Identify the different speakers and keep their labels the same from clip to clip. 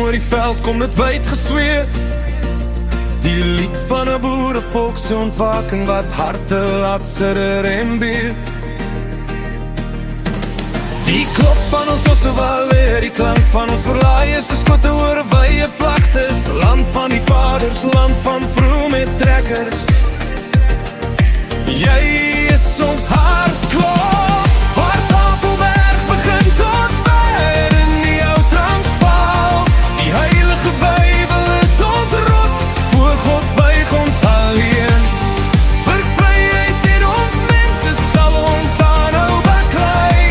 Speaker 1: oor die veld kom dit wyd gesweer. Die lied van 'n boerevolk se ontwaking wat harte laat sidder en beef. Die klop van ons osse wale, die klank van ons verlaaiers, die skote oor wye vlaktes. Land van die vaders, land van vroeg met trekkers. Jy is ons hartklop, hart af op berg begin tot ver in die ou Transvaal. Die heilige Bybel is ons rots, voor God buig ons alleen. Vir vryheid en ons mense sal ons aanhou baklei.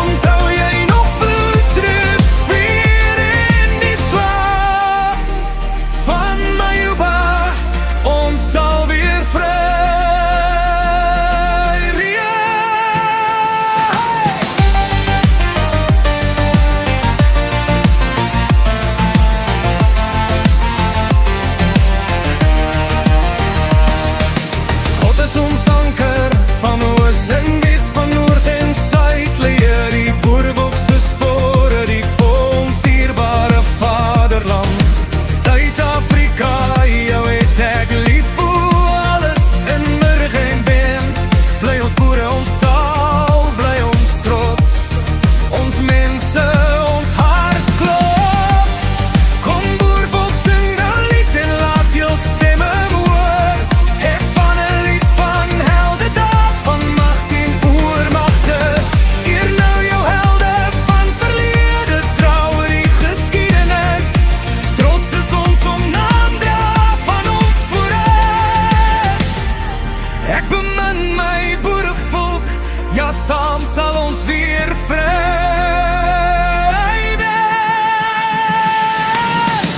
Speaker 1: Onthou jy nog bloedrivier in die slaap van Majuba, ons sal weer vry. Ja, saam sal ons weer vry wees.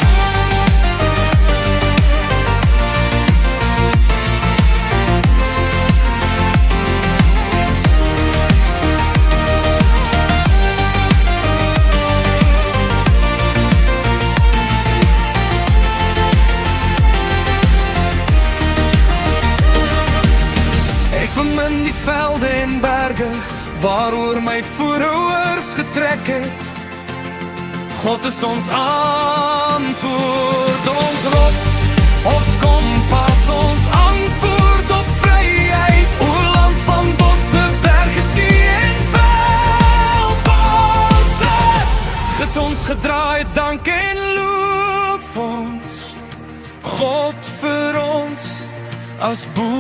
Speaker 1: Ek bemin die velde en berge waaroor my voorouders getrek het. God is ons antwoord, ons rots, ons kompas, ons antwoord op vryheid. O land van bosse, berge, see en veldbosse, het ons gedraai, dank en loof ons God vir ons as boervolk.